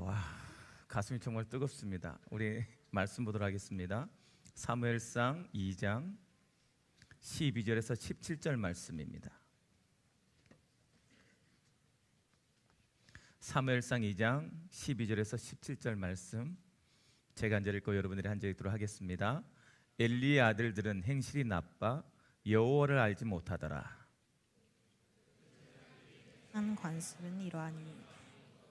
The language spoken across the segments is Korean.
와, 가슴이 정말 뜨겁습니다. 우리 말씀 보도록 하겠습니다. 사무엘상 2장 12절에서 17절 말씀입니다. 사무엘상 2장 12절에서 17절 말씀, 제가 한 절 읽고 여러분들이 한 절 읽도록 하겠습니다. 엘리의 아들들은 행실이 나빠 여호와를 알지 못하더라. 한 관습은 이러하니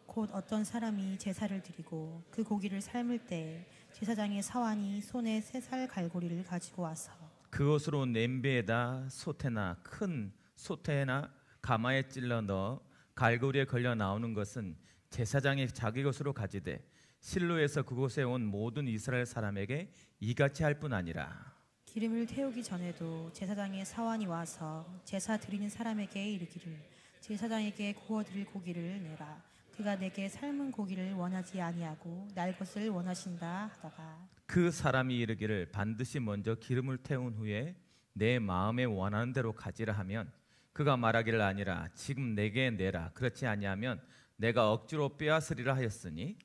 곧 어떤 사람이 제사를 드리고 그 고기를 삶을 때 제사장의 사환이 손에 3살 갈고리를 가지고 와서 그것으로 냄비에다 소태나 큰 소태나 가마에 찔러 넣어 갈고리에 걸려 나오는 것은 제사장이 자기 것으로 가지되 실로에서 그곳에 온 모든 이스라엘 사람에게 이같이 할 뿐 아니라 기름을 태우기 전에도 제사장의 사환이 와서 제사 드리는 사람에게 이르기를 제사장에게 구워드릴 고기를 내라. 그가 내게 삶은 고기를 원하지 아니하고 날 것을 원하신다 하다가 그 사람이 이르기를 반드시 먼저 기름을 태운 후에 내 마음에 원하는 대로 가지라 하면 그가 말하기를 아니라 지금 내게 내라. 그렇지 아니하면 내가 억지로 빼앗으리라 하였으니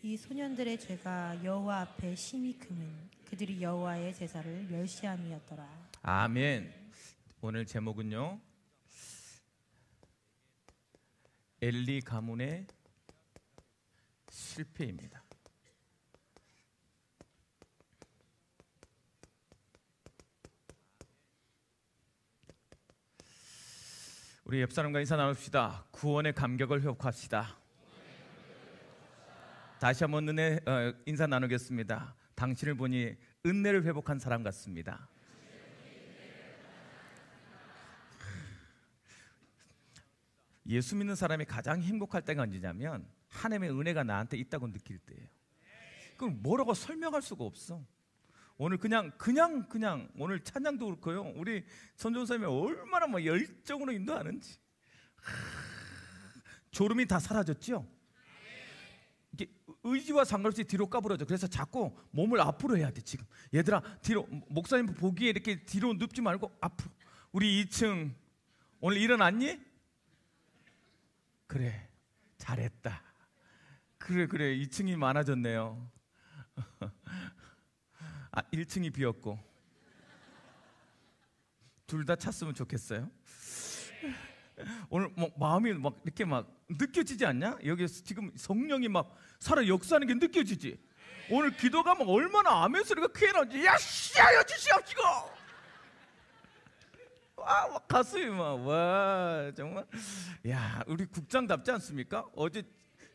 이 소년들의 죄가 여호와 앞에 심히 크면 그들이 여호와의 제사를 멸시함이었더라. 아멘. 오늘 제목은요, 엘리 가문의 실패입니다. 우리 옆 사람과 인사 나눕시다. 구원의 감격을 회복합시다. 다시 한번 인사 나누겠습니다. 당신을 보니 은혜를 회복한 사람 같습니다. 예수 믿는 사람이 가장 행복할 때가 언제냐면 하나님의 은혜가 나한테 있다고 느낄 때예요. 그럼 뭐라고 설명할 수가 없어. 오늘 그냥 오늘 찬양도 그렇고요. 우리 선전사님이 얼마나 뭐 열정으로 인도하는지. 졸음이 다 사라졌죠? 이게 의지와 상관없이 뒤로 까부러져. 그래서 자꾸 몸을 앞으로 해야 돼. 지금 얘들아 뒤로, 목사님 보기에 이렇게 뒤로 눕지 말고 앞으로. 우리 2층 오늘 일어났니? 그래, 잘했다. 그래 2층이 많아졌네요. 1층이 비었고 둘 다 찼으면 좋겠어요. 오늘 마음이 막 이렇게 막 느껴지지 않냐? 여기 지금 성령이 막 살아 역사하는 게 느껴지지? 오늘 기도가 막 얼마나 아멘 소리가 크게 나오지? 야 주시옵시고! 와, 가슴이 와, 정말. 야, 우리 국장답지 않습니까? 어제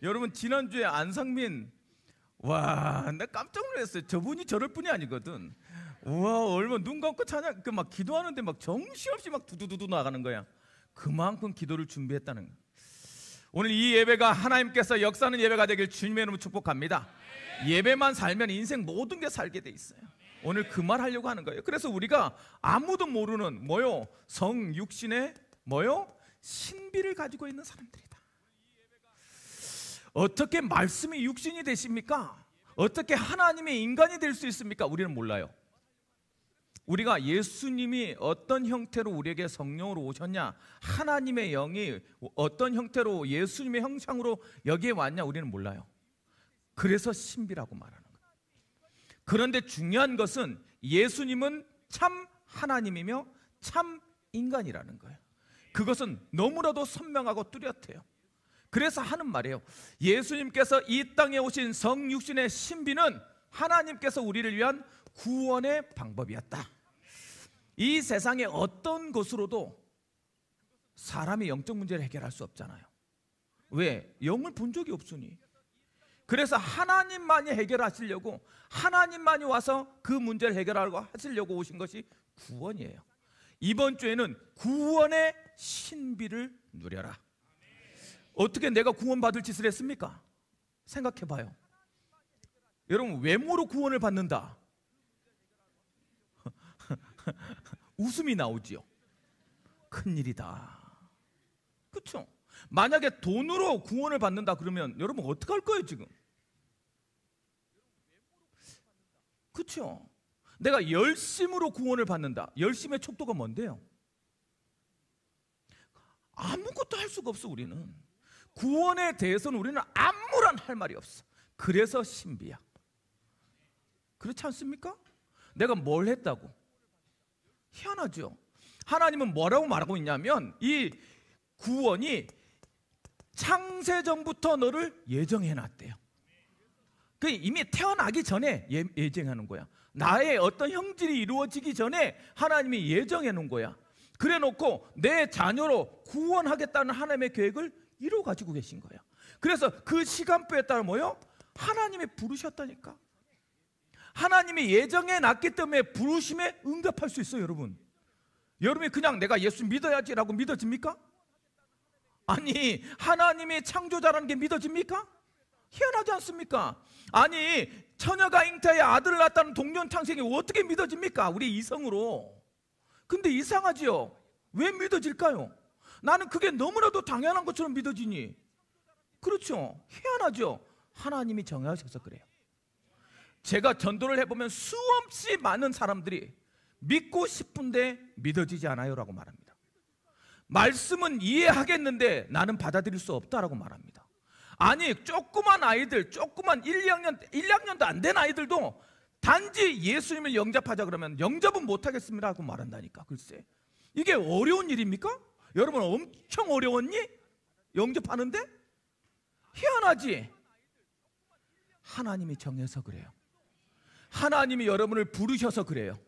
여러분 지난주에 안상민, 와, 나 깜짝 놀랐어요. 저분이 저럴 뿐이 아니거든. 우와, 얼마 눈 감고 찬양 막 기도하는데 막 정신없이 막 두두두두 나가는 거야. 그만큼 기도를 준비했다는 거야. 오늘 이 예배가 하나님께서 역사하는 예배가 되길 주님의 이름으로 축복합니다. 예배만 살면 인생 모든 게 살게 돼 있어요. 오늘 그 말 하려고 하는 거예요. 그래서 우리가 아무도 모르는 성육신의 신비를 가지고 있는 사람들이다. 어떻게 말씀이 육신이 되십니까? 어떻게 하나님의 인간이 될 수 있습니까? 우리는 몰라요. 우리가 예수님이 어떤 형태로 우리에게 성령으로 오셨냐, 하나님의 영이 어떤 형태로 예수님의 형상으로 여기에 왔냐, 우리는 몰라요. 그래서 신비라고 말하는 거예요. 그런데 중요한 것은 예수님은 참 하나님이며 참 인간이라는 거예요. 그것은 너무나도 선명하고 뚜렷해요. 그래서 하는 말이에요. 예수님께서 이 땅에 오신 성육신의 신비는 하나님께서 우리를 위한 구원의 방법이었다. 이 세상에 어떤 것으로도 사람의 영적 문제를 해결할 수 없잖아요. 왜? 영을 본 적이 없으니. 그래서 하나님만이 해결하시려고, 하나님만이 와서 그 문제를 해결하려고 하시려고 오신 것이 구원이에요. 이번 주에는 구원의 신비를 누려라. 어떻게 내가 구원받을 짓을 했습니까? 생각해봐요. 여러분, 외모로 구원을 받는다. 웃음이 나오지요. 큰일이다. 그렇죠? 만약에 돈으로 구원을 받는다 그러면 여러분 어떻게 할 거예요 지금? 그렇죠? 내가 열심으로 구원을 받는다. 열심의 척도가 뭔데요? 아무것도 할 수가 없어. 우리는 구원에 대해서는 우리는 아무런 할 말이 없어. 그래서 신비야. 그렇지 않습니까? 내가 뭘 했다고? 희한하죠. 하나님은 뭐라고 말하고 있냐면 이 구원이 창세전부터 너를 예정해놨대요. 그 이미 태어나기 전에 예정하는 거야. 나의 어떤 형질이 이루어지기 전에 하나님이 예정해놓은 거야. 그래놓고 내 자녀로 구원하겠다는 하나님의 계획을 이루어 가지고 계신 거야. 그래서 그 시간표에 따라 뭐요? 하나님이 부르셨다니까. 하나님이 예정해 놨기 때문에 부르심에 응답할 수 있어요. 여러분이 그냥 내가 예수 믿어야지라고 믿어집니까? 아니, 하나님이 창조자라는 게 믿어집니까? 희한하지 않습니까? 아니, 처녀가 잉태하여 아들을 낳았다는 동년 창생이 어떻게 믿어집니까? 우리 이성으로. 근데 이상하지요? 왜 믿어질까요? 나는 그게 너무나도 당연한 것처럼 믿어지니. 그렇죠? 희한하죠? 하나님이 정하셔서 그래요. 제가 전도를 해보면 수없이 많은 사람들이 믿고 싶은데 믿어지지 않아요 라고 말합니다. 말씀은 이해하겠는데 나는 받아들일 수 없다라고 말합니다. 아니, 조그만 아이들, 조그만 1, 2학년도 안 된 아이들도 단지 예수님을 영접하자 그러면 영접은 못하겠습니다 하고 말한다니까. 글쎄, 이게 어려운 일입니까? 여러분, 엄청 어려웠니? 영접하는데? 희한하지? 하나님이 정해서 그래요. 하나님이 여러분을 부르셔서 그래요.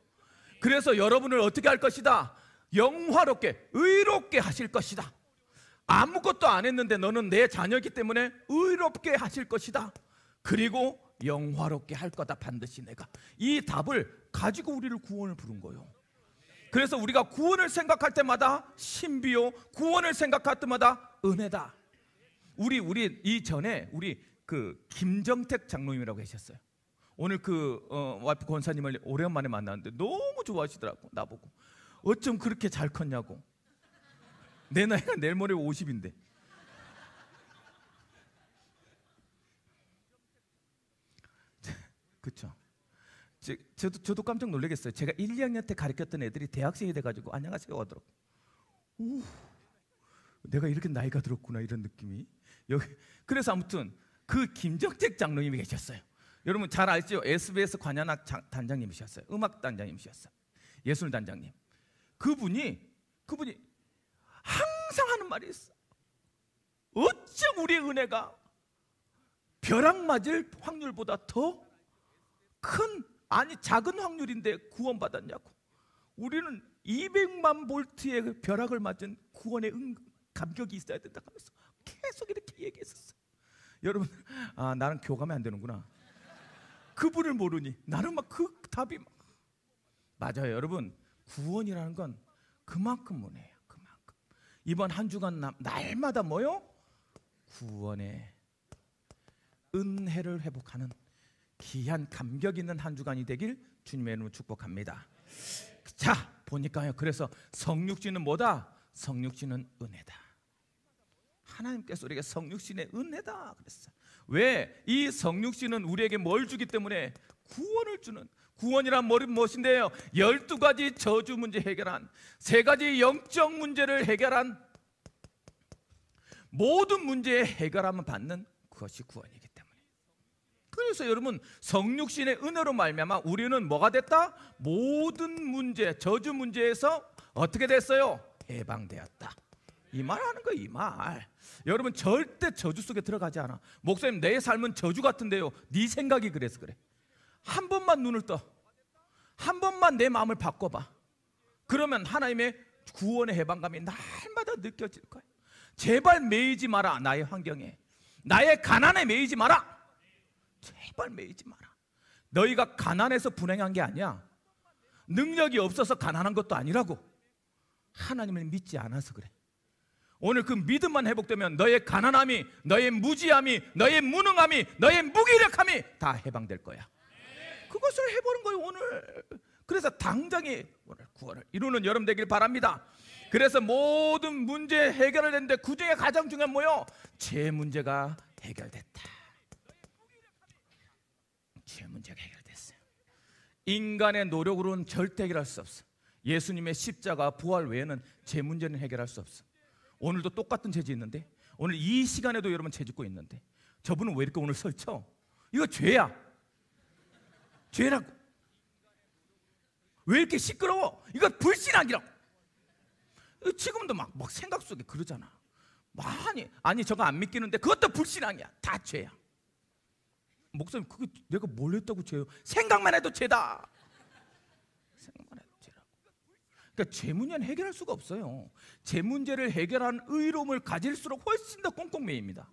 그래서 여러분을 어떻게 할 것이다? 영화롭게, 의롭게 하실 것이다. 아무것도 안 했는데 너는 내 자녀이기 때문에 의롭게 하실 것이다. 그리고 영화롭게 할 거다. 반드시 내가. 이 답을 가지고 우리를 구원을 부른 거예요. 그래서 우리가 구원을 생각할 때마다 신비요, 구원을 생각할 때마다 은혜다. 우리 이전에 우리 그 김정택 장로님이라고 계셨어요. 오늘 그 와이프 권사님을 오랜만에 만났는데 너무 좋아하시더라고. 나보고 어쩜 그렇게 잘 컸냐고. 내 나이가 내일 모레 50인데. 그렇죠. 저도 깜짝 놀라겠어요. 제가 1, 2학년 때 가르쳤던 애들이 대학생이 돼가지고 안녕하세요 하더라고. 오, 내가 이렇게 나이가 들었구나 이런 느낌이. 그래서 아무튼 그 김정택 장로님이 계셨어요. 여러분 잘 알죠? SBS 관현악 단장님이셨어요. 음악 단장님이셨어요. 예술 단장님. 그분이 항상 하는 말이 있어. 어쩜 우리의 은혜가 벼락 맞을 확률보다 더 큰, 아니 작은 확률인데 구원받았냐고. 우리는 200만 볼트의 벼락을 맞은 구원의 감격이 있어야 된다 하면서 계속 이렇게 얘기했었어요. 여러분, 나는 교감이 안 되는구나. 그분을 모르니 나는 막 그 답이 막. 맞아요. 여러분, 구원이라는 건 그만큼 은혜예요. 그만큼. 이번 한 주간 날마다 뭐요? 구원의 은혜를 회복하는 귀한 감격 있는 한 주간이 되길 주님의 이름으로 축복합니다. 자, 보니까요. 그래서 성육신은 뭐다? 성육신은 은혜다. 하나님께서 우리에게 성육신의 은혜다 그랬어요. 왜? 이 성육신은 우리에게 뭘 주기 때문에? 구원을 주는. 구원이란 무엇인데요? 12가지 저주 문제 해결한, 3가지 영적 문제를 해결한, 모든 문제에 해결하면 받는 그것이 구원이기 때문에. 그래서 여러분, 성육신의 은혜로 말미암아 우리는 뭐가 됐다? 모든 문제, 저주 문제에서 어떻게 됐어요? 해방되었다. 이 말 하는 거예요. 이 말. 여러분, 절대 저주 속에 들어가지 않아. 목사님, 내 삶은 저주 같은데요. 네 생각이 그래서 그래. 한 번만 눈을 떠. 한 번만 내 마음을 바꿔봐. 그러면 하나님의 구원의 해방감이 날마다 느껴질 거예요. 제발 매이지 마라. 나의 환경에, 나의 가난에 매이지 마라. 제발 매이지 마라. 너희가 가난해서 불행한 게 아니야. 능력이 없어서 가난한 것도 아니라고. 하나님을 믿지 않아서 그래. 오늘 그 믿음만 회복되면 너의 가난함이, 너의 무지함이, 너의 무능함이, 너의 무기력함이 다 해방될 거야. 그것을 해보는 거예요 오늘. 그래서 당장에 오늘 구원을 이루는 여러분 되길 바랍니다. 그래서 모든 문제 해결을 했는데 그 중에 가장 중요한 뭐요? 죄 문제가 해결됐다. 죄 문제가 해결됐어요. 인간의 노력으로는 절대 해결할 수 없어. 예수님의 십자가 부활 외에는 죄 문제는 해결할 수 없어. 오늘도 똑같은 죄지 있는데 오늘 이 시간에도 여러분 죄 짓고 있는데 저분은 왜 이렇게 오늘 설쳐? 이거 죄야. 죄라고. 왜 이렇게 시끄러워? 이거 불신앙이라고. 지금도 막 생각 속에 그러잖아. 아니 저거 안 믿기는데 그것도 불신앙이야. 다 죄야. 목사님, 그거 내가 뭘 했다고 죄요? 생각만 해도 죄다. 생각만 해도 죄라고. 그러니까 죄 문제는 해결할 수가 없어요. 죄 문제를 해결하는 의로움을 가질수록 훨씬 더 꼼꼼매입니다.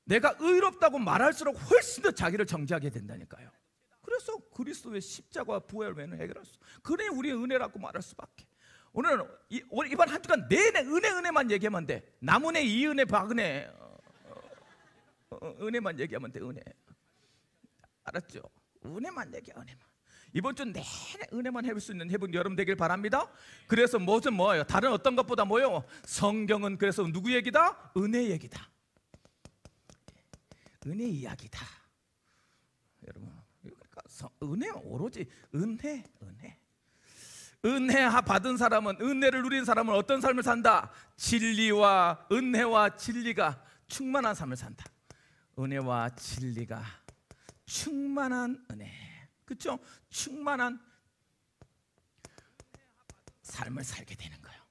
내가 의롭다고 말할수록 훨씬 더 자기를 정죄하게 된다니까요. 그래서 그리스도의 십자가와 부활 외에는 해결할 수. 그래 우리의 은혜라고 말할 수밖에. 오늘 이번 한 주간 내내 은혜만 얘기하면 돼. 남은혜, 이은혜, 박은혜, 은혜만 얘기하면 돼. 은혜. 알았죠? 은혜만 얘기해. 은혜만. 이번 주 내내 은혜만 해볼 수 있는 해본 여러분 되길 바랍니다. 그래서 뭐예요? 다른 어떤 것보다 뭐예요? 성경은 그래서 누구 얘기다? 은혜 얘기다. 은혜 이야기다. 여러분, 그러니까 은혜 오로지 은혜. 은혜 받은 사람은, 은혜를 누린 사람은 어떤 삶을 산다? 진리와 은혜와 진리가 충만한 삶을 산다. 은혜와 진리가 충만한 은혜. 그렇죠? 충만한 삶을 살게 되는 거예요.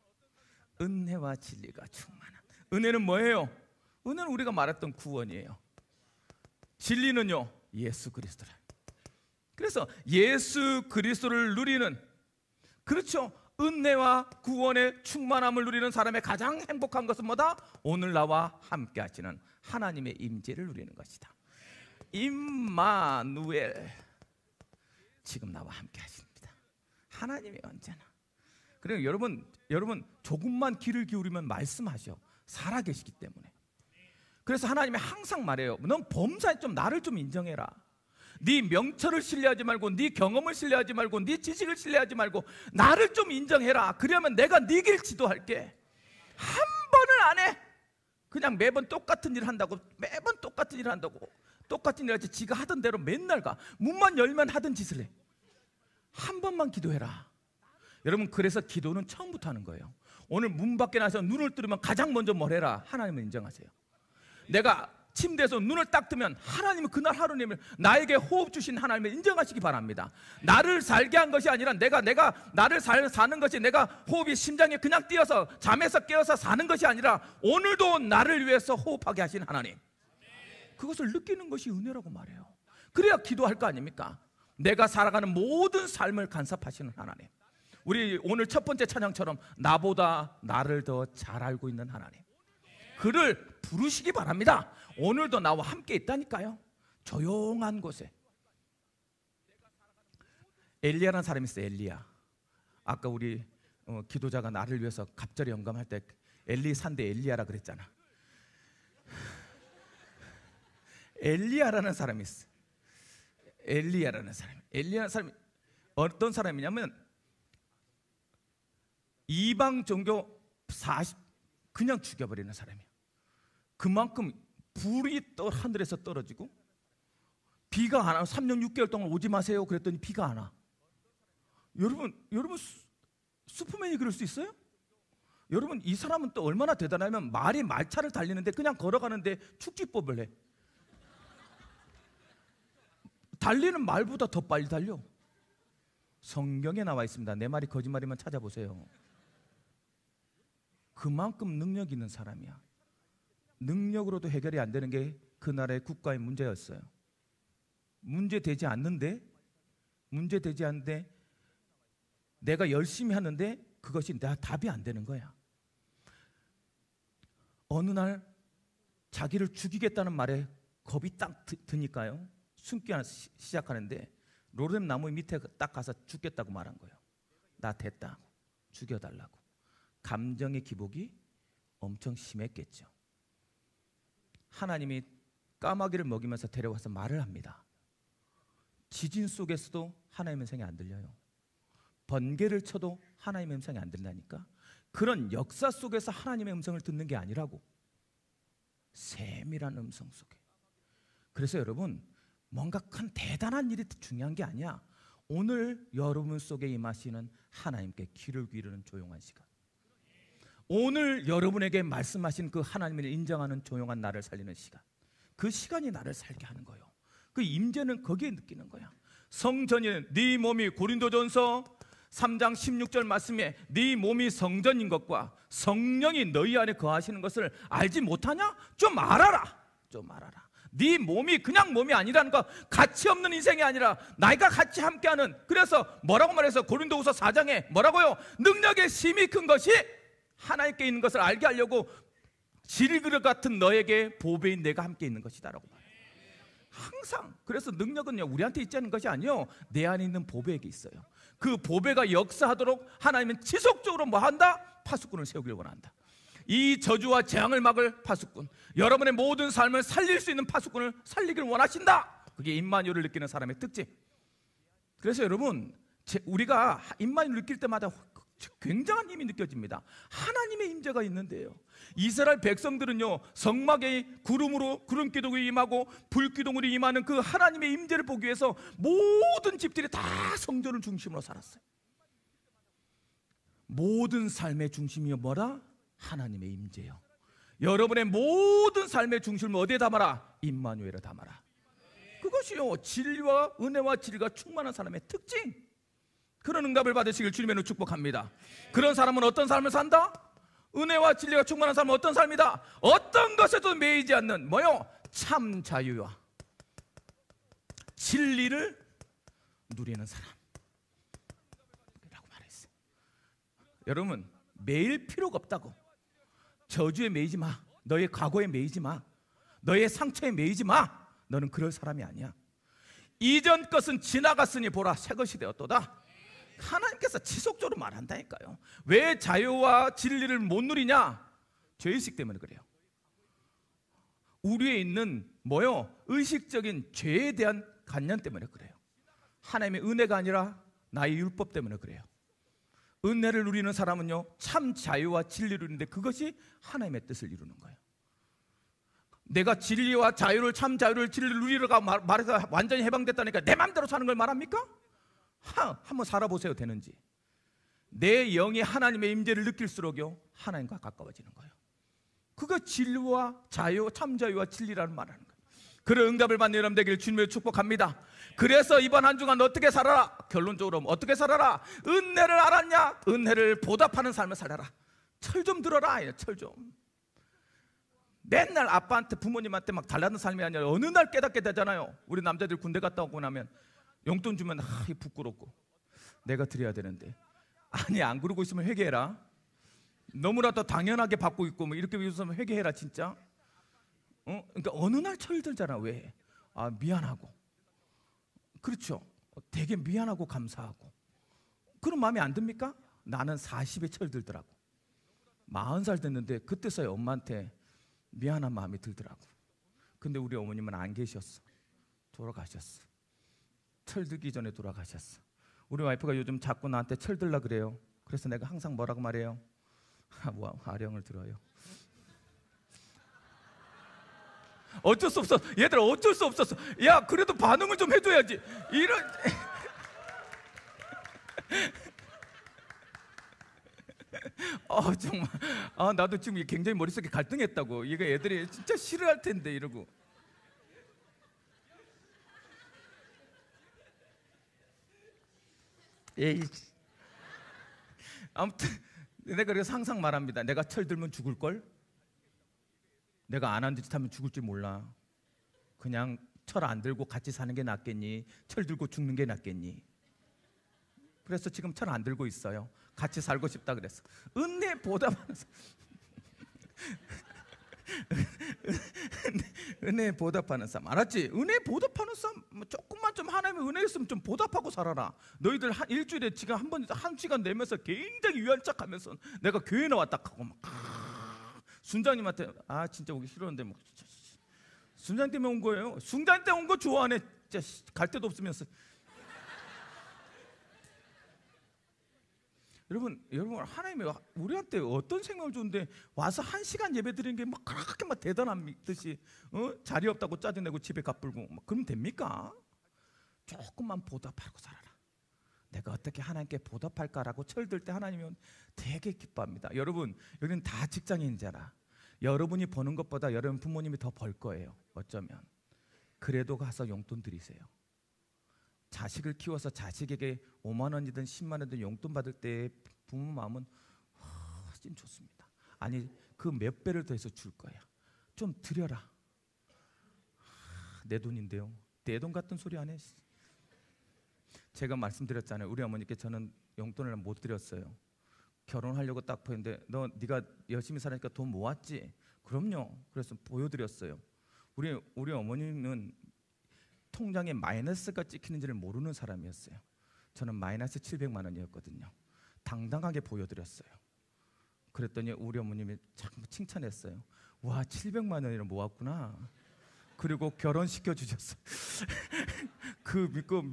은혜와 진리가 충만한. 은혜는 뭐예요? 은혜는 우리가 말했던 구원이에요. 진리는요, 예수 그리스도라. 그래서 예수 그리스도를 누리는, 그렇죠, 은혜와 구원의 충만함을 누리는 사람의 가장 행복한 것은 뭐다? 오늘 나와 함께 하시는 하나님의 임재를 누리는 것이다. 임마누엘, 지금 나와 함께 하십니다. 하나님이 언제나. 그리고 여러분 조금만 귀를 기울이면 말씀하셔. 살아계시기 때문에. 그래서 하나님이 항상 말해요. 넌 범사에 나를 좀 인정해라. 네 명철을 신뢰하지 말고, 네 경험을 신뢰하지 말고, 네 지식을 신뢰하지 말고 나를 좀 인정해라. 그러면 내가 네 길 지도할게. 한 번을 안 해. 그냥 매번 똑같은 일 한다고, 매번 똑같은 일 한다고. 똑같은 일 하지. 지가 하던 대로 맨날 가. 문만 열면 하던 짓을 해. 한 번만 기도해라. 여러분, 그래서 기도는 처음부터 하는 거예요. 오늘 문 밖에 나서 눈을 뜨면 가장 먼저 뭘 해라? 하나님을 인정하세요. 내가 침대에서 눈을 딱 뜨면 하나님은 그날 하루님을, 나에게 호흡 주신 하나님을 인정하시기 바랍니다. 나를 살게 한 것이 아니라 내가 나를 사는 것이, 내가 호흡이 심장에 그냥 뛰어서 잠에서 깨어서 사는 것이 아니라 오늘도 나를 위해서 호흡하게 하신 하나님, 그것을 느끼는 것이 은혜라고 말해요. 그래야 기도할 거 아닙니까? 내가 살아가는 모든 삶을 간섭하시는 하나님, 우리 오늘 첫 번째 찬양처럼 나보다 나를 더 잘 알고 있는 하나님, 그를 부르시기 바랍니다. 오늘도 나와 함께 있다니까요. 조용한 곳에. 엘리야라는 사람이 있어요. 엘리야. 아까 우리 기도자가 나를 위해서 갑절에 영감할 때 엘리 산대 엘리야라 그랬잖아. 엘리야라는 사람이 있어. 엘리야라는 사람이 어떤 사람이냐면 이방 종교 40 그냥 죽여버리는 사람이야. 그만큼 불이 하늘에서 떨어지고 비가 안 와. 3년 6개월 동안 오지 마세요 그랬더니 비가 안 와. 여러분 슈퍼맨이 그럴 수 있어요? 여러분, 이 사람은 또 얼마나 대단하면 말이 말차를 달리는데 그냥 걸어가는데 축지법을 해. 달리는 말보다 더 빨리 달려. 성경에 나와 있습니다. 내 말이 거짓말이면 찾아보세요. 그만큼 능력 있는 사람이야. 능력으로도 해결이 안 되는 게 그 나라의 국가의 문제였어요. 문제되지 않는데 내가 열심히 하는데 그것이 답이 안 되는 거야. 어느 날 자기를 죽이겠다는 말에 겁이 딱 드니까요, 숨기 시작하는데 로뎀 나무 밑에 딱 가서 죽겠다고 말한 거예요. 나 됐다, 죽여달라고. 감정의 기복이 엄청 심했겠죠. 하나님이 까마귀를 먹이면서 데려와서 말을 합니다. 지진 속에서도 하나님의 음성이 안 들려요. 번개를 쳐도 하나님의 음성이 안 들린다니까. 그런 역사 속에서 하나님의 음성을 듣는 게 아니라고. 세밀한 음성 속에. 그래서 여러분, 뭔가 큰 대단한 일이 중요한 게 아니야. 오늘 여러분 속에 임하시는 하나님께 귀를 기울이는 조용한 시간. 오늘 여러분에게 말씀하신 그 하나님을 인정하는 조용한 나를 살리는 시간, 그 시간이 나를 살게 하는 거예요. 그 임재는 거기에 느끼는 거야. 성전이 네 몸이 고린도전서 3장 16절 말씀에 네 몸이 성전인 것과 성령이 너희 안에 거하시는 것을 알지 못하냐? 좀 알아라. 좀 알아라. 네 몸이 그냥 몸이 아니라는 거, 가치 없는 인생이 아니라 나이가 같이 함께하는, 그래서 뭐라고 말해서 고린도후서 4장에 뭐라고요? 능력의 힘이 큰 것이 하나님께 있는 것을 알게 하려고 질그릇 같은 너에게 보배인 내가 함께 있는 것이다라고 말해요. 항상. 그래서 능력은요 우리한테 있지 않은 것이 아니요, 내 안에 있는 보배에게 있어요. 그 보배가 역사하도록 하나님은 지속적으로 뭐 한다? 파수꾼을 세우길 원한다. 이 저주와 재앙을 막을 파수꾼, 여러분의 모든 삶을 살릴 수 있는 파수꾼을 살리길 원하신다. 그게 임마누엘을 느끼는 사람의 특징. 그래서 여러분, 우리가 임마누엘을 느낄 때마다 굉장한 힘이 느껴집니다. 하나님의 임재가 있는데요. 이스라엘 백성들은요 성막에 구름 기둥이 임하고 불 기둥으로 임하는 그 하나님의 임재를 보기 위해서 모든 집들이 다 성전을 중심으로 살았어요. 모든 삶의 중심이 뭐라? 하나님의 임재요. 여러분의 모든 삶의 중심을 어디에 담아라? 임마누엘에 담아라. 그것이요 진리와 은혜와 진리가 충만한 사람의 특징. 그런 응답을 받으시길 주님의 이름으로 축복합니다. 그런 사람은 어떤 삶을 산다? 은혜와 진리가 충만한 사람은 어떤 삶이다? 어떤 것에도 매이지 않는 뭐요? 참 자유와 진리를 누리는 사람이라고 말했어요. 여러분, 매일 필요가 없다고. 저주에 매이지 마. 너의 과거에 매이지 마. 너의 상처에 매이지 마. 너는 그럴 사람이 아니야. 이전 것은 지나갔으니 보라, 새 것이 되었도다. 하나님께서 지속적으로 말한다니까요. 왜 자유와 진리를 못 누리냐? 죄의식 때문에 그래요. 우리에 있는 뭐요? 의식적인 죄에 대한 관념 때문에 그래요. 하나님의 은혜가 아니라 나의 율법 때문에 그래요. 은혜를 누리는 사람은요 참 자유와 진리를 누리는데 그것이 하나님의 뜻을 이루는 거예요. 내가 진리와 자유를, 참 자유를, 진리를 누리려고 말해서 완전히 해방됐다니까 내 마음대로 사는 걸 말합니까? 한번 살아보세요. 되는지. 내 영이 하나님의 임재를 느낄수록요 하나님과 가까워지는 거예요. 그거 진리와 자유, 참 자유와 진리라는 말하는 거예요. 그런 응답을 받는 여러분 되기를 주님의 축복합니다. 그래서 이번 한 주간 어떻게 살아라? 결론적으로 어떻게 살아라? 은혜를 알았냐? 은혜를 보답하는 삶을 살아라. 철 좀 들어라. 철 좀. 맨날 아빠한테, 부모님한테 막 달라는 삶이 아니라 어느 날 깨닫게 되잖아요. 우리 남자들 군대 갔다 오고 나면 용돈 주면 부끄럽고 내가 드려야 되는데, 아니 안 그러고 있으면 회개해라. 너무나도 당연하게 받고 있고 뭐 이렇게 있으면 회개해라 진짜. 그러니까 어느 날 철들잖아. 왜? 미안하고. 그렇죠. 되게 미안하고 감사하고. 그런 마음이 안 듭니까? 나는 40에 철들더라고. 40살 됐는데 그때서야 엄마한테 미안한 마음이 들더라고. 근데 우리 어머님은 안 계셨어. 돌아가셨어. 철들기 전에 돌아가셨어. 우리 와이프가 요즘 자꾸 나한테 철들라 그래요. 그래서 내가 항상 뭐라고 말해요? 아령을 들어요. 어쩔 수 없어. 얘들아 어쩔 수 없었어. 야 그래도 반응을 좀 해줘야지. 이런 정말 나도 지금 굉장히 머릿속에 갈등했다고. 이거 애들이 진짜 싫어할 텐데 이러고. 에이. 아무튼 내가 그래서 항상 말합니다. 내가 철들면 죽을걸? 내가 안 한 짓 하면 죽을지 몰라. 그냥 철 안 들고 같이 사는 게 낫겠니? 철 들고 죽는 게 낫겠니? 그래서 지금 철 안 들고 있어요. 같이 살고 싶다 그랬어. 은혜 보답하면서 은혜 보답하는 삶. 알았지? 은혜 보답하는 삶. 조금만 좀 하나님의 은혜 있으면 좀 보답하고 살아라. 너희들 일주일에 지금 한 시간 내면서 굉장히 유한 척하면서 내가 교회 나왔다 하고 막 순장님한테 진짜 오기 싫었는데 뭐 순장 때문에 온 거예요. 순장 때문에 온 거 좋아하네. 진짜 갈 데도 없으면서. 여러분 하나님이 우리한테 어떤 생명을 주는데 와서 1시간 예배 드리는 게 막 그렇게 막 대단한 듯이 자리 없다고 짜증내고 집에 가불고 막 그러면 됩니까? 조금만 보답하고 살아라. 내가 어떻게 하나님께 보답할까라고 철들 때 하나님은 되게 기뻐합니다. 여러분, 여기는 다 직장인이잖아. 여러분이 버는 것보다 여러분 부모님이 더 벌 거예요. 어쩌면. 그래도 가서 용돈 드리세요. 자식을 키워서 자식에게 5만 원이든 10만 원이든 용돈 받을 때 부모 마음은 찐 좋습니다. 아니, 그 몇 배를 더해서 줄 거야. 좀 드려라. 내 돈인데요. 내 돈 같은 소리 안 해. 제가 말씀드렸잖아요. 우리 어머니께 저는 용돈을 못 드렸어요. 결혼하려고 딱 보였는데 네가 열심히 살으니까 돈 모았지? 그럼요. 그래서 보여드렸어요. 우리 어머니는 통장에 마이너스가 찍히는지를 모르는 사람이었어요. 저는 마이너스 700만 원이었거든요. 당당하게 보여드렸어요. 그랬더니 우리 어머님이 자꾸 칭찬했어요. 와, 700만 원이나 모았구나. 그리고 결혼시켜 주셨어요. 그 믿고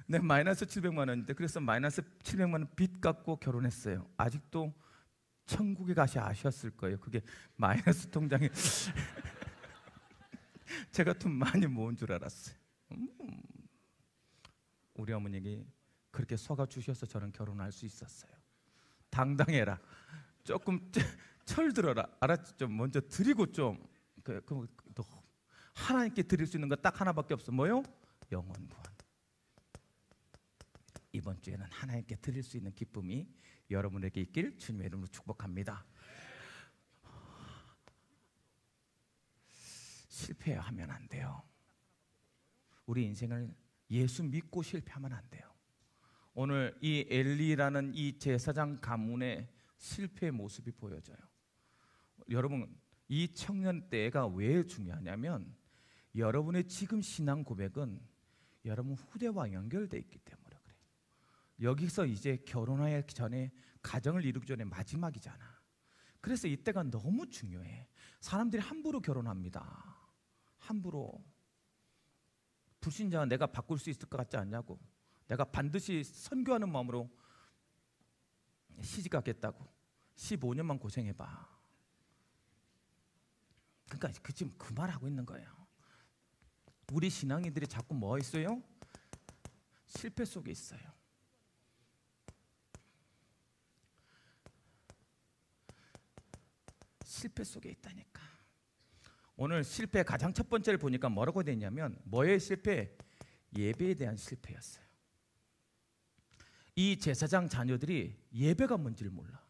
내 마이너스 700만 원인데 그래서 마이너스 700만 원 빚 갚고 결혼했어요. 아직도 천국에 가시 아셨을 거예요. 그게 마이너스 통장에 제가 돈 많이 모은 줄 알았어요. 우리 어머니가 그렇게 속아 주셔서 저는 결혼할 수 있었어요. 당당해라. 조금 철들어라. 알았지? 좀 먼저 드리고 좀 하나님께 드릴 수 있는 거 딱 하나밖에 없어. 뭐요? 영혼 구원. 이번 주에는 하나님께 드릴 수 있는 기쁨이 여러분에게 있길 주님의 이름으로 축복합니다. 실패하면 안 돼요. 우리 인생을 예수 믿고 실패하면 안 돼요. 오늘 이 엘리라는 이 제사장 가문의 실패의 모습이 보여져요. 여러분, 이 청년 때가 왜 중요하냐면 여러분의 지금 신앙 고백은 여러분 후대와 연결되어 있기 때문에 그래요. 여기서 이제 결혼하기 전에 가정을 이루기 전에 마지막이잖아. 그래서 이때가 너무 중요해. 사람들이 함부로 결혼합니다. 함부로. 불신자가 내가 바꿀 수 있을 것 같지 않냐고. 내가 반드시 선교하는 마음으로 시집가겠다고 15년만 고생해봐. 그러니까 지금 그 말하고 있는 거예요. 우리 신앙인들이 자꾸 뭐 있어요? 실패 속에 있어요. 실패 속에 있다니까. 오늘 실패 가장 첫 번째를 보니까 뭐라고 되냐면 뭐의 실패? 예배에 대한 실패였어요. 이 제사장 자녀들이 예배가 뭔지를 몰라.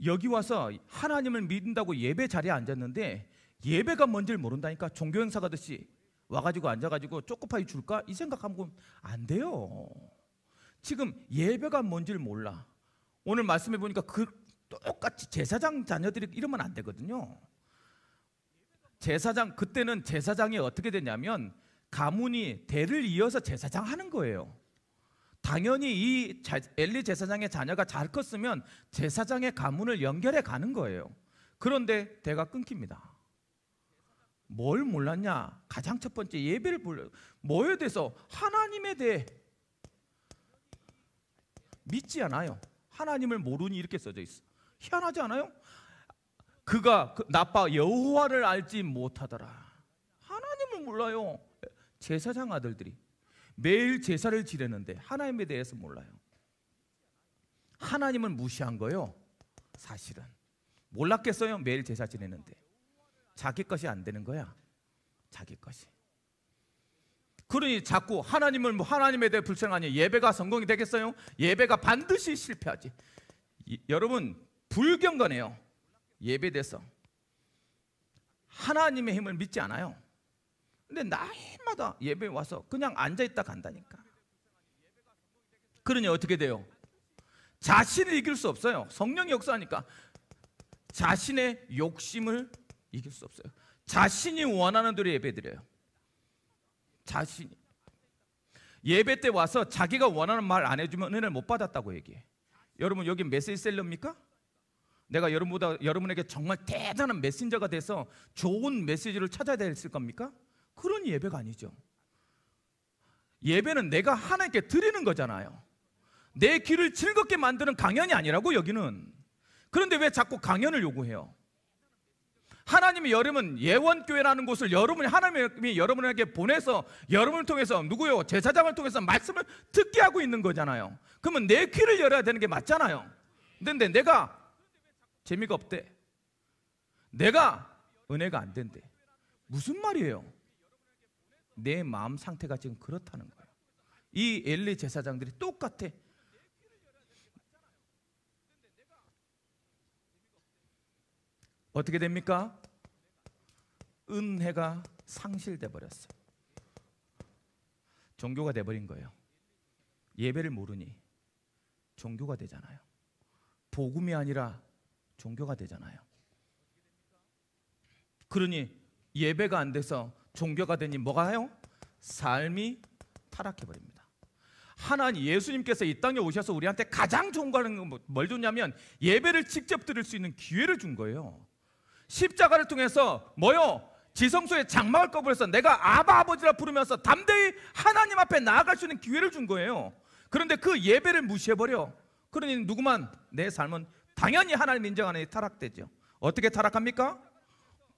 여기 와서 하나님을 믿는다고 예배 자리에 앉았는데 예배가 뭔지를 모른다니까. 종교 행사 가듯이 와가지고 앉아가지고 초코파이 줄까? 이 생각하면 안 돼요. 지금 예배가 뭔지를 몰라. 오늘 말씀해 보니까 똑같이 제사장 자녀들이 이러면 안 되거든요. 그때는 제사장이 어떻게 되냐면 가문이 대를 이어서 제사장 하는 거예요. 당연히 이 엘리 제사장의 자녀가 잘 컸으면 제사장의 가문을 연결해 가는 거예요. 그런데 대가 끊깁니다. 뭘 몰랐냐? 가장 첫 번째 예배를 불러. 뭐에 대해서? 하나님에 대해 믿지 않아요. 하나님을 모르니 이렇게 써져 있어. 희한하지 않아요? 그가 나빠 여호와를 알지 못하더라. 하나님을 몰라요. 제사장 아들들이 매일 제사를 지내는데 하나님에 대해서 몰라요. 하나님을 무시한 거예요. 사실은 몰랐겠어요. 매일 제사 지내는데 자기 것이 안 되는 거야. 자기 것이. 그러니 자꾸 하나님에 대해 불평하니 예배가 성공이 되겠어요? 예배가 반드시 실패하지. 여러분 불경건해요. 예배에 대해서 하나님의 힘을 믿지 않아요. 근데 날마다 예배에 와서 그냥 앉아있다 간다니까. 그러니 어떻게 돼요? 자신을 이길 수 없어요. 성령이 역사하니까 자신의 욕심을 이길 수 없어요. 자신이 원하는 대로 예배드려요. 자신이. 예배 때 와서 자기가 원하는 말 안 해주면 은혜를 못 받았다고 얘기해. 여러분 여기 메시지셀러입니까? 내가 여러분에게 정말 대단한 메신저가 돼서 좋은 메시지를 찾아야 됐을 겁니까? 그런 예배가 아니죠. 예배는 내가 하나님께 드리는 거잖아요. 내 귀를 즐겁게 만드는 강연이 아니라고 여기는. 그런데 왜 자꾸 강연을 요구해요? 하나님이 여러분 예원교회라는 곳을 하나님이 여러분에게 보내서 여러분을 통해서 누구요? 제사장을 통해서 말씀을 듣게 하고 있는 거잖아요. 그러면 내 귀를 열어야 되는 게 맞잖아요. 근데 내가 재미가 없대, 내가 은혜가 안 된대. 무슨 말이에요? 내 마음 상태가 지금 그렇다는 거예요. 이 엘리 제사장들이 똑같아. 어떻게 됩니까? 은혜가 상실돼 버렸어요. 종교가 돼버린 거예요. 예배를 모르니 종교가 되잖아요. 복음이 아니라 종교가 되잖아요. 그러니 예배가 안 돼서 종교가 되니 뭐가 해요? 삶이 타락해 버립니다. 하나님 예수님께서 이 땅에 오셔서 우리한테 가장 좋은 거는 뭘 줬냐면 예배를 직접 드릴 수 있는 기회를 준 거예요. 십자가를 통해서 뭐요? 지성소에 장막을 꺼버려서 내가 아바 아버지라 부르면서 담대히 하나님 앞에 나아갈 수 있는 기회를 준 거예요. 그런데 그 예배를 무시해버려. 그러니 누구만 내 삶은 당연히 하나님 인정하는 타락되죠. 어떻게 타락합니까?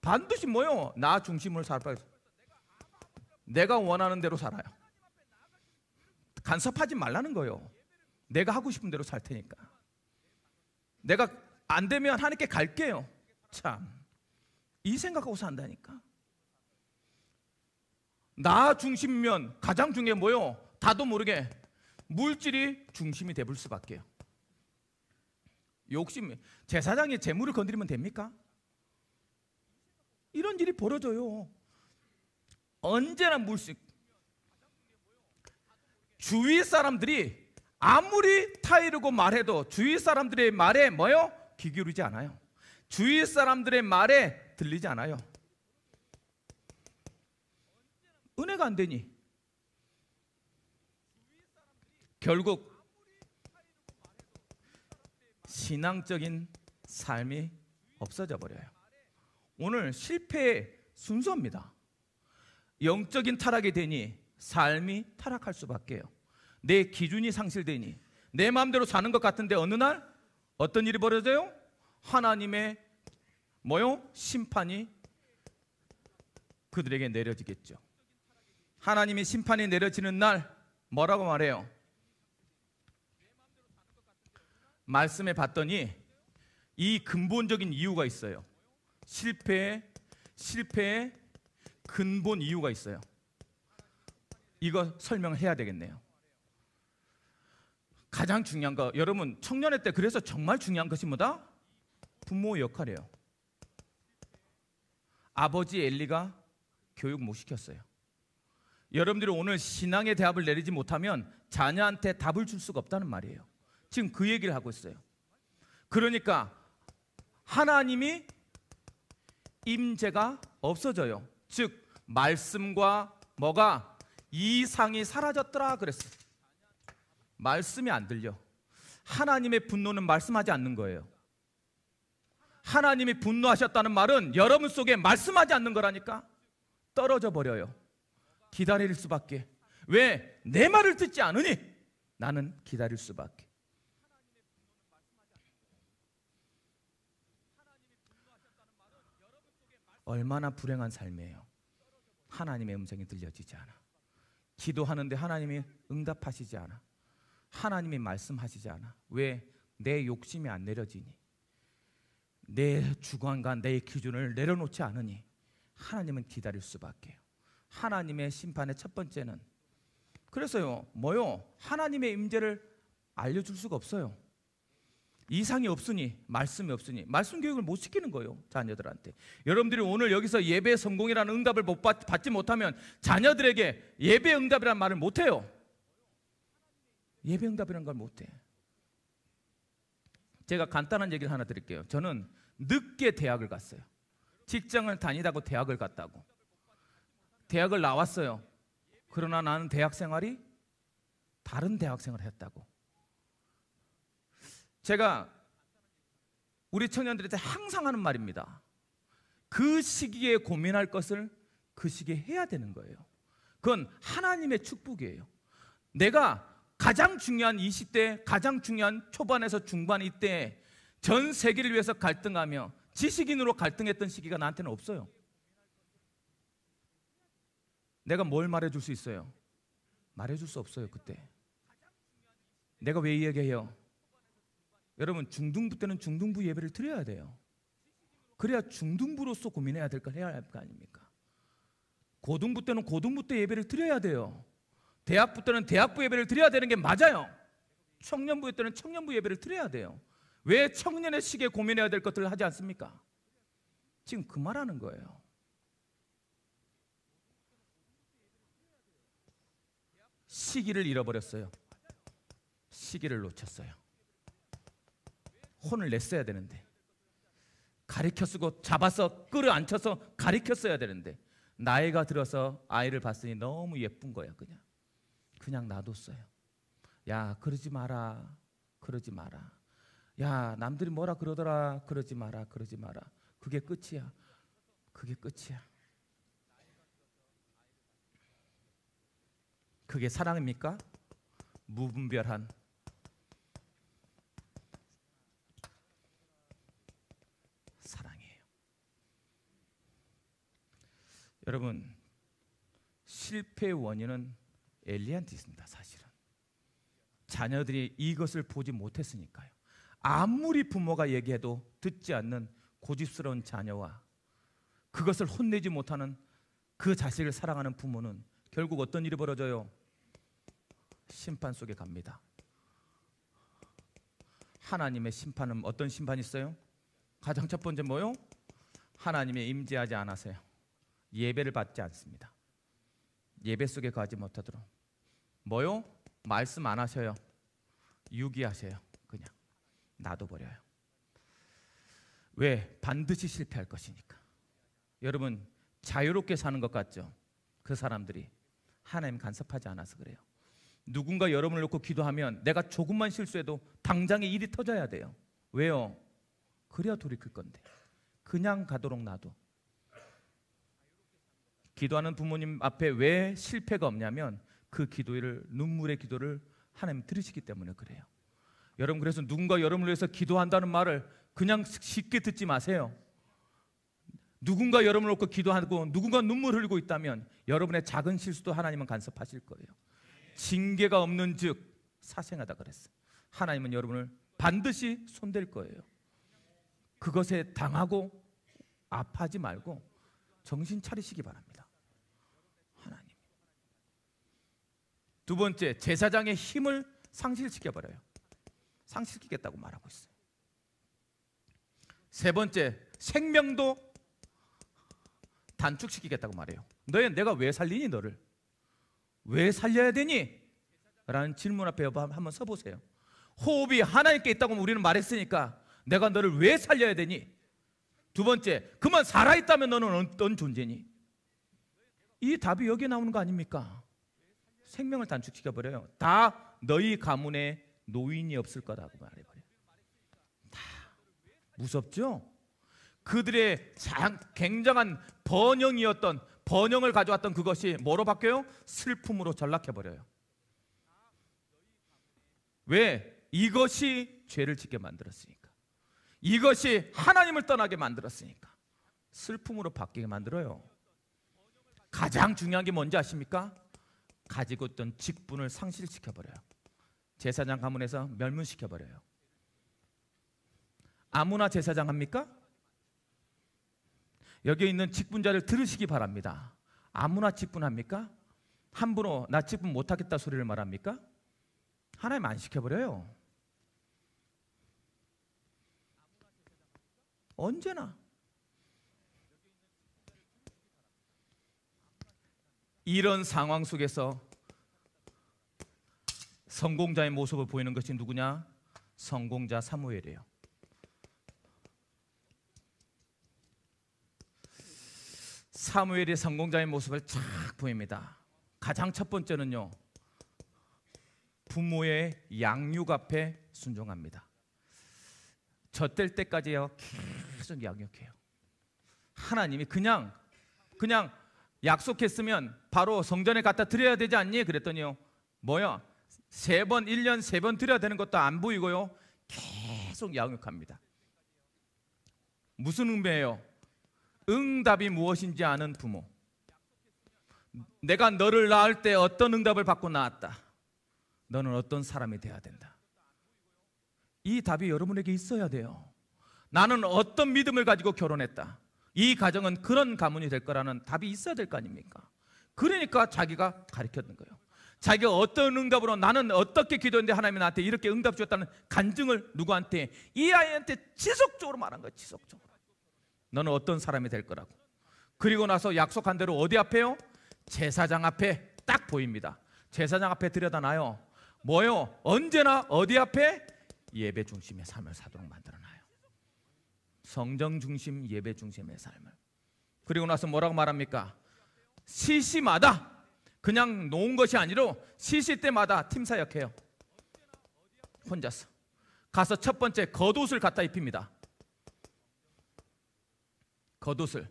반드시 뭐요? 나 중심으로 살아요. 내가 원하는 대로 살아요. 간섭하지 말라는 거예요. 내가 하고 싶은 대로 살 테니까. 내가 안 되면 하나님께 갈게요. 참, 이 생각하고 산다니까. 나 중심이면 가장 중요한 뭐요? 다도 모르게 물질이 중심이 되볼 수밖에요. 욕심, 제사장이 재물을 건드리면 됩니까? 이런 일이 벌어져요. 언제나 물식. 주위 사람들이 아무리 타이르고 말해도 주위 사람들의 말에 뭐요? 귀 기울이지 않아요. 주위 사람들의 말에 들리지 않아요. 은혜가 안 되니 결국 신앙적인 삶이 없어져 버려요. 오늘 실패의 순서입니다. 영적인 타락이 되니 삶이 타락할 수밖에요. 내 기준이 상실되니 내 마음대로 사는 것 같은데 어느 날 어떤 일이 벌어져요? 하나님의 뭐요? 심판이 그들에게 내려지겠죠. 하나님의 심판이 내려지는 날 뭐라고 말해요? 말씀에 봤더니 이 근본적인 이유가 있어요. 실패의 근본 이유가 있어요. 이거 설명을 해야 되겠네요. 가장 중요한 거, 여러분 청년회 때 그래서 정말 중요한 것이 뭐다? 부모의 역할이에요. 아버지 엘리가 교육 못 시켰어요. 여러분들이 오늘 신앙의 대답을 내리지 못하면 자녀한테 답을 줄 수가 없다는 말이에요. 지금 그 얘기를 하고 있어요. 그러니까 하나님이 임재가 없어져요. 즉 말씀과 뭐가 이상이 사라졌더라 그랬어요. 말씀이 안 들려. 하나님의 분노는 말씀하지 않는 거예요. 하나님이 분노하셨다는 말은 여러분 속에 말씀하지 않는 거라니까. 떨어져 버려요. 기다릴 수밖에. 왜? 내 말을 듣지 않으니 나는 기다릴 수밖에. 얼마나 불행한 삶이에요. 하나님의 음성이 들려지지 않아. 기도하는데 하나님이 응답하시지 않아. 하나님이 말씀하시지 않아. 왜? 내 욕심이 안 내려지니, 내 주관과 내 기준을 내려놓지 않으니 하나님은 기다릴 수밖에요. 하나님의 심판의 첫 번째는, 그래서요 뭐요? 하나님의 임재를 알려줄 수가 없어요. 이상이 없으니, 말씀이 없으니 말씀 교육을 못 시키는 거예요, 자녀들한테. 여러분들이 오늘 여기서 예배 성공이라는 응답을 받지 못하면 자녀들에게 예배 응답이라는 말을 못해요. 예배 응답이라는 걸 못해. 제가 간단한 얘기를 하나 드릴게요. 저는 늦게 대학을 갔어요. 직장을 다니다고 대학을 갔다고. 대학을 나왔어요. 그러나 나는 대학 생활이 다른 대학 생활을 했다고. 제가 우리 청년들한테 항상 하는 말입니다. 그 시기에 고민할 것을 그 시기에 해야 되는 거예요. 그건 하나님의 축복이에요. 내가 가장 중요한 20대, 가장 중요한 초반에서 중반 이때 전 세계를 위해서 갈등하며 지식인으로 갈등했던 시기가 나한테는 없어요. 내가 뭘 말해줄 수 있어요? 말해줄 수 없어요. 그때 내가 왜 이야기해요? 여러분, 중등부 때는 중등부 예배를 드려야 돼요. 그래야 중등부로서 고민해야 될 걸 해야 할 거 아닙니까? 고등부 때는 고등부 때 예배를 드려야 돼요. 대학부 때는 대학부 예배를 드려야 되는 게 맞아요. 청년부 때는 청년부 예배를 드려야 돼요. 왜 청년의 시기에 고민해야 될 것들을 하지 않습니까? 지금 그 말하는 거예요. 시기를 잃어버렸어요. 시기를 놓쳤어요. 혼을 냈어야 되는데, 가리켜 쓰고 잡아서 끌어안혀서 가리켜 써야 되는데, 나이가 들어서 아이를 봤으니 너무 예쁜 거야. 그냥 놔뒀어요. 야, 그러지 마라, 그러지 마라. 야, 남들이 뭐라 그러더라, 그러지 마라, 그러지 마라. 그게 끝이야. 그게 끝이야. 그게 사랑입니까? 무분별한 사랑이에요. 여러분, 실패의 원인은 엘리한테 있습니다. 사실은 자녀들이 이것을 보지 못했으니까요. 아무리 부모가 얘기해도 듣지 않는 고집스러운 자녀와 그것을 혼내지 못하는 그 자식을 사랑하는 부모는 결국 어떤 일이 벌어져요? 심판 속에 갑니다. 하나님의 심판은 어떤 심판이 있어요? 가장 첫 번째 뭐요? 하나님의 임재하지 않아서요. 예배를 받지 않습니다. 예배 속에 가지 못하도록 뭐요? 말씀 안 하셔요. 유기하셔요. 그냥 놔둬버려요. 왜? 반드시 실패할 것이니까. 여러분, 자유롭게 사는 것 같죠? 그 사람들이 하나님 간섭하지 않아서 그래요. 누군가 여러분을 놓고 기도하면 내가 조금만 실수해도 당장에 일이 터져야 돼요. 왜요? 그래야 돌이킬 건데. 그냥 가도록 놔둬. 기도하는 부모님 앞에 왜 실패가 없냐면 그 기도를, 눈물의 기도를 하나님 들으시기 때문에 그래요. 여러분, 그래서 누군가 여러분을 위해서 기도한다는 말을 그냥 쉽게 듣지 마세요. 누군가 여러분을 놓고 기도하고 누군가 눈물 흘리고 있다면 여러분의 작은 실수도 하나님은 간섭하실 거예요. 징계가 없는 즉 사생하다 그랬어요. 하나님은 여러분을 반드시 손댈 거예요. 그것에 당하고 아파하지 말고 정신 차리시기 바랍니다. 하나님. 두 번째, 제사장의 힘을 상실시켜버려요. 상실시키겠다고 말하고 있어요. 세 번째, 생명도 단축시키겠다고 말해요. 내가 왜 살리니? 너를 왜 살려야 되니? 라는 질문 앞에 한번 서보세요. 호흡이 하나님께 있다고 우리는 말했으니까 내가 너를 왜 살려야 되니? 두 번째, 그만 살아있다면 너는 어떤 존재니? 이 답이 여기에 나오는 거 아닙니까? 생명을 단축시켜버려요. 다 너희 가문에 노인이 없을 거라고 말해버려요. 다 무섭죠? 그들의 굉장한 번영을 가져왔던 그것이 뭐로 바뀌어요? 슬픔으로 전락해버려요. 왜? 이것이 죄를 짓게 만들었으니까. 이것이 하나님을 떠나게 만들었으니까 슬픔으로 바뀌게 만들어요. 가장 중요한 게 뭔지 아십니까? 가지고 있던 직분을 상실시켜버려요. 제사장 가문에서 멸문시켜버려요. 아무나 제사장 합니까? 여기 있는 직분자를 들으시기 바랍니다. 아무나 직분합니까? 함부로 나 직분 못하겠다 소리를 말합니까? 하나님 안 시켜버려요. 언제나. 이런 상황 속에서 성공자의 모습을 보이는 것이 누구냐? 성공자 사무엘이에요. 사무엘이 성공자의 모습을 쫙 보입니다. 가장 첫 번째는요, 부모의 양육 앞에 순종합니다. 젖될 때까지요 계속 양육해요. 하나님이 그냥 약속했으면 바로 성전에 갖다 드려야 되지 않니? 그랬더니요, 뭐야? 3번, 1년 3번 드려야 되는 것도 안 보이고요, 계속 양육합니다. 무슨 응배예요? 응답이 무엇인지 아는 부모. 내가 너를 낳을 때 어떤 응답을 받고 낳았다. 너는 어떤 사람이 돼야 된다. 이 답이 여러분에게 있어야 돼요. 나는 어떤 믿음을 가지고 결혼했다. 이 가정은 그런 가문이 될 거라는 답이 있어야 될 거 아닙니까? 그러니까 자기가 가르쳤는 거예요. 자기가 어떤 응답으로 나는 어떻게 기도했는데 하나님이 나한테 이렇게 응답 주었다는 간증을 누구한테? 이 아이한테 지속적으로 말한 거예요. 지속적으로. 너는 어떤 사람이 될 거라고. 그리고 나서 약속한 대로 어디 앞에요? 제사장 앞에 딱 보입니다. 제사장 앞에 들여다놔요. 뭐요? 언제나 어디 앞에? 예배 중심의 삶을 사도록 만들어놔요. 성정 중심, 예배 중심의 삶을. 그리고 나서 뭐라고 말합니까? 시시마다, 그냥 놓은 것이 아니라 시시 때마다 팀 사역해요. 혼자서 가서 첫 번째 겉옷을 갖다 입힙니다. 겉옷을.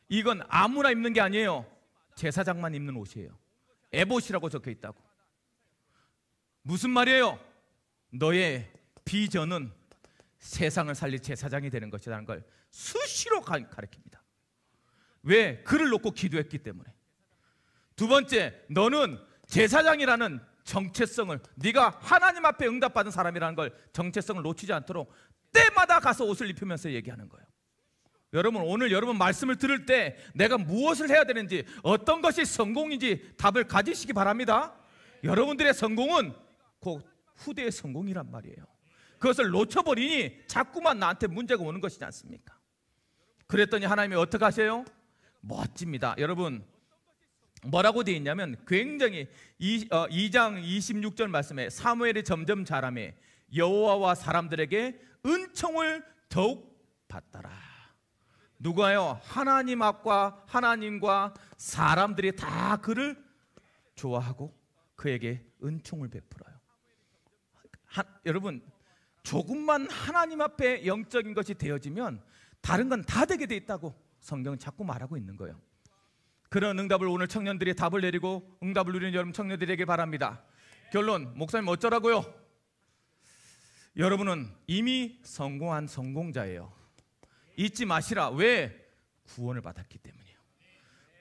이건 아무나 입는 게 아니에요. 제사장만 입는 옷이에요. 에봇이라고 적혀 있다고. 무슨 말이에요? 너의 비전은 세상을 살릴 제사장이 되는 것이라는 걸 수시로 가르칩니다. 왜? 그를 놓고 기도했기 때문에. 두 번째, 너는 제사장이라는 정체성을, 네가 하나님 앞에 응답받은 사람이라는 걸, 정체성을 놓치지 않도록 때마다 가서 옷을 입히면서 얘기하는 거예요. 여러분, 오늘 여러분 말씀을 들을 때 내가 무엇을 해야 되는지, 어떤 것이 성공인지 답을 가지시기 바랍니다. 여러분들의 성공은 곧 후대의 성공이란 말이에요. 그것을 놓쳐버리니 자꾸만 나한테 문제가 오는 것이지 않습니까? 그랬더니 하나님이 어떻게 하세요? 멋집니다. 여러분, 뭐라고 되어 있냐면 굉장히 2장 26절 말씀에 사무엘이 점점 자라매 여호와와 사람들에게 은총을 더욱 받더라. 누가요? 하나님 앞과 하나님과 사람들이 다 그를 좋아하고 그에게 은총을 베풀어요. 여러분, 조금만 하나님 앞에 영적인 것이 되어지면 다른 건 다 되게 돼 있다고 성경은 자꾸 말하고 있는 거예요. 그런 응답을 오늘 청년들이 답을 내리고 응답을 누리는 여러분 청년들에게 바랍니다. 결론, 목사님 어쩌라고요? 여러분은 이미 성공한 성공자예요. 잊지 마시라. 왜? 구원을 받았기 때문이에요.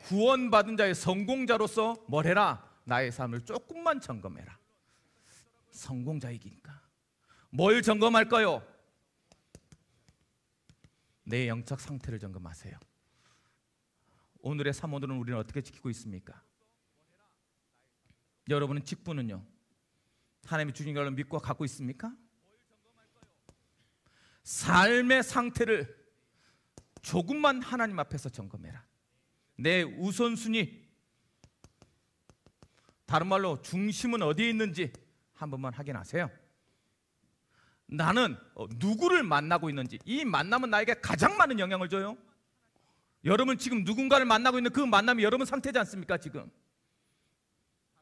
구원받은 자의 성공자로서 뭘 해라? 나의 삶을 조금만 점검해라. 성공자이기니까. 뭘 점검할까요? 내 영적 상태를 점검하세요. 오늘의 사모들은 우리는 어떻게 지키고 있습니까? 여러분은 직분은요? 하나님이 주신 걸 믿고 갖고 있습니까? 삶의 상태를 조금만 하나님 앞에서 점검해라. 내 우선순위, 다른 말로 중심은 어디에 있는지 한 번만 확인하세요. 나는 누구를 만나고 있는지, 이 만남은 나에게 가장 많은 영향을 줘요. 여러분 지금 누군가를 만나고 있는 그 만남이 여러분 상태지 않습니까? 지금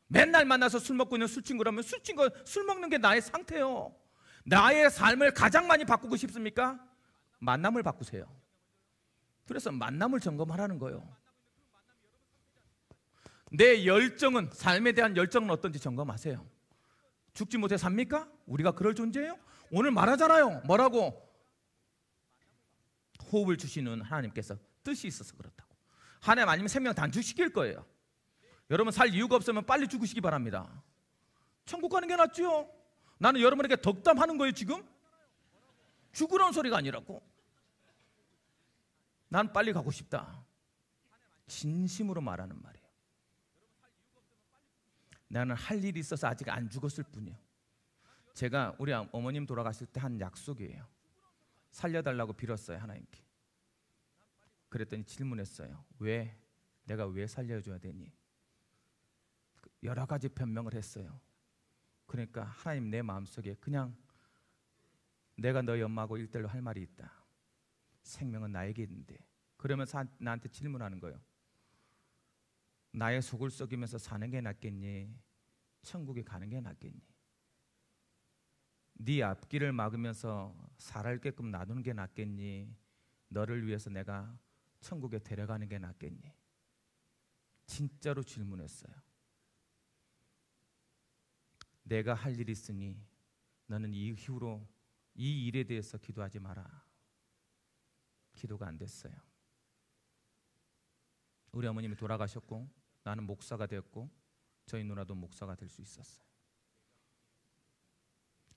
맨날 만나서 술 먹고 있는 술친구라면 술 먹는 게 나의 상태예요. 나의 삶을 가장 많이 바꾸고 싶습니까? 만남을 바꾸세요. 그래서 만남을 점검하라는 거예요. 내 열정은, 삶에 대한 열정은 어떤지 점검하세요. 죽지 못해 삽니까? 우리가 그럴 존재예요? 오늘 말하잖아요. 뭐라고? 호흡을 주시는 하나님께서 뜻이 있어서 그렇다고. 하나님 아니면 생명 단축시킬 거예요. 여러분 살 이유가 없으면 빨리 죽으시기 바랍니다. 천국 가는 게 낫죠. 나는 여러분에게 덕담하는 거예요. 지금 죽으라는 소리가 아니라고. 난 빨리 가고 싶다. 진심으로 말하는 말이에요. 나는 할 일이 있어서 아직 안 죽었을 뿐이에요. 제가 우리 어머님 돌아가실 때 한 약속이에요. 살려달라고 빌었어요. 하나님께. 그랬더니 질문했어요. 왜? 내가 왜 살려줘야 되니? 여러 가지 변명을 했어요. 그러니까 하나님, 내 마음속에 그냥 내가 너희 엄마하고 일대일로 할 말이 있다. 생명은 나에게 있는데. 그러면서 나한테 질문하는 거예요. 나의 속을 썩이면서 사는 게 낫겠니? 천국에 가는 게 낫겠니? 네 앞길을 막으면서 살아있게끔 놔두는 게 낫겠니? 너를 위해서 내가 천국에 데려가는 게 낫겠니? 진짜로 질문했어요. 내가 할 일이 있으니 너는 이후로 이 일에 대해서 기도하지 마라. 기도가 안 됐어요. 우리 어머님이 돌아가셨고 나는 목사가 되었고 저희 누나도 목사가 될 수 있었어요.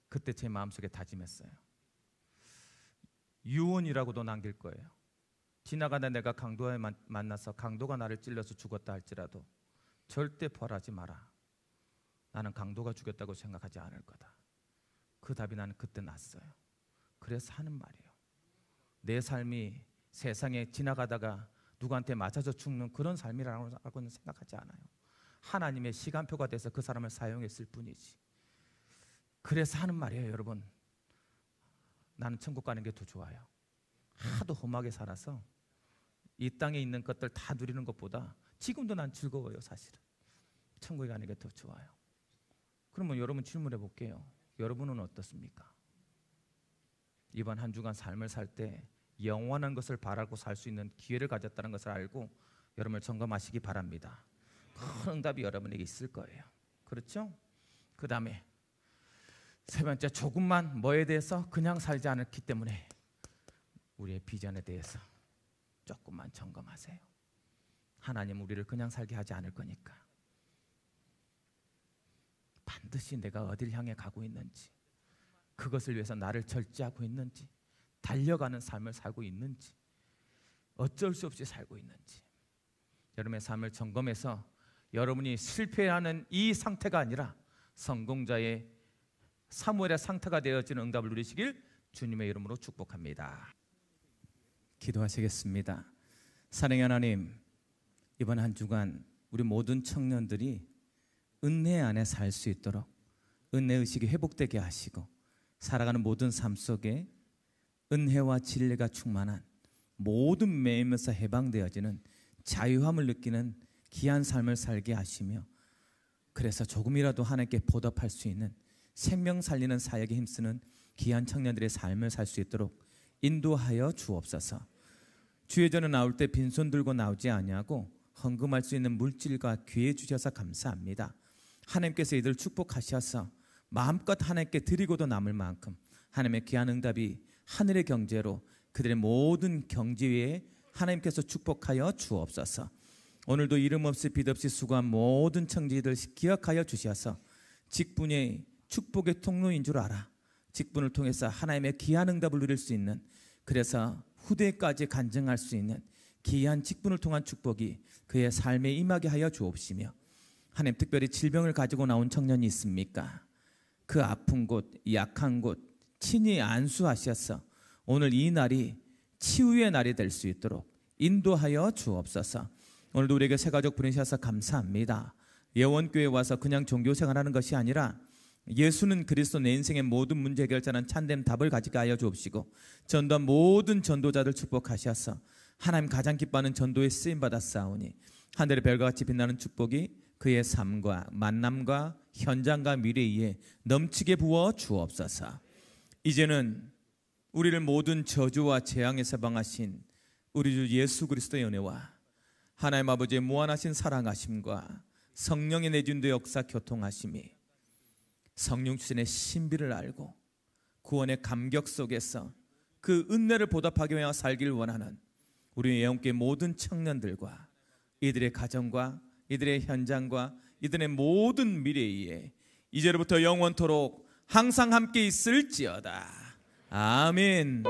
그때 제 마음속에 다짐했어요. 유언이라고도 남길 거예요. 지나가다 내가 강도와 만나서 강도가 나를 찔러서 죽었다 할지라도 절대 벌하지 마라. 나는 강도가 죽였다고 생각하지 않을 거다. 그 답이 나는 그때 났어요. 그래서 하는 말이에요. 내 삶이 세상에 지나가다가 누구한테 맞아서 죽는 그런 삶이라고는 생각하지 않아요. 하나님의 시간표가 돼서 그 사람을 사용했을 뿐이지. 그래서 하는 말이에요. 여러분, 나는 천국 가는 게 더 좋아요. 하도 험하게 살아서 이 땅에 있는 것들 다 누리는 것보다 지금도 난 즐거워요. 사실은 천국에 가는 게 더 좋아요. 그러면 여러분 질문해 볼게요. 여러분은 어떻습니까? 이번 한 주간 삶을 살 때 영원한 것을 바라고 살 수 있는 기회를 가졌다는 것을 알고 여러분을 점검하시기 바랍니다. 큰 응답이 여러분에게 있을 거예요. 그렇죠? 그 다음에 세 번째, 조금만 뭐에 대해서 그냥 살지 않기 때문에 우리의 비전에 대해서 조금만 점검하세요. 하나님 우리를 그냥 살게 하지 않을 거니까 반드시 내가 어딜 향해 가고 있는지, 그것을 위해서 나를 절제하고 있는지, 달려가는 삶을 살고 있는지, 어쩔 수 없이 살고 있는지, 여러분의 삶을 점검해서 여러분이 실패하는 이 상태가 아니라 성공자의 사무엘의 상태가 되어지는 응답을 누리시길 주님의 이름으로 축복합니다. 기도하시겠습니다. 사랑의 하나님, 이번 한 주간 우리 모든 청년들이 은혜 안에 살 수 있도록 은혜 의식이 회복되게 하시고 살아가는 모든 삶 속에 은혜와 진리가 충만한 모든 매임에서 해방되어지는 자유함을 느끼는 귀한 삶을 살게 하시며, 그래서 조금이라도 하나님께 보답할 수 있는 생명 살리는 사역에 힘쓰는 귀한 청년들의 삶을 살 수 있도록 인도하여 주옵소서. 주의 전에 나올 때 빈손 들고 나오지 아니하고 헌금할 수 있는 물질과 기회 주셔서 감사합니다. 하나님께서 이들을 축복하셔서 마음껏 하나님께 드리고도 남을 만큼 하나님의 귀한 응답이 하늘의 경제로 그들의 모든 경제 위에 하나님께서 축복하여 주옵소서. 오늘도 이름 없이 빛 없이 수고한 모든 청지기들 기억하여 주셔서 직분의 축복의 통로인 줄 알아 직분을 통해서 하나님의 귀한 응답을 누릴 수 있는, 그래서 후대까지 간증할 수 있는 귀한 직분을 통한 축복이 그의 삶에 임하게 하여 주옵시며, 하나님 특별히 질병을 가지고 나온 청년이 있습니까? 그 아픈 곳, 약한 곳 친히 안수하셔서 오늘 이 날이 치유의 날이 될 수 있도록 인도하여 주옵소서. 오늘도 우리에게 새 가족 보내셔서 감사합니다. 예원교회에 와서 그냥 종교생활하는 것이 아니라 예수는 그리스도 내 인생의 모든 문제 해결자는 참된 답을 가지게 하여 주옵시고, 전도한 모든 전도자들 축복하셔서 하나님 가장 기뻐하는 전도에 쓰임받았사오니 하늘의 별과 같이 빛나는 축복이 그의 삶과 만남과 현장과 미래에 넘치게 부어 주옵소서. 이제는 우리를 모든 저주와 재앙에서 방하신 우리 주 예수 그리스도의 은혜와 하나님 아버지의 무한하신 사랑하심과 성령의 내준도 역사 교통하심이 성령 출신의 신비를 알고 구원의 감격 속에서 그 은혜를 보답하기 위해 살기를 원하는 우리 예언교회 모든 청년들과 이들의 가정과 이들의 현장과 이들의 모든 미래에 이제로부터 영원토록 항상 함께 있을지어다. 아멘.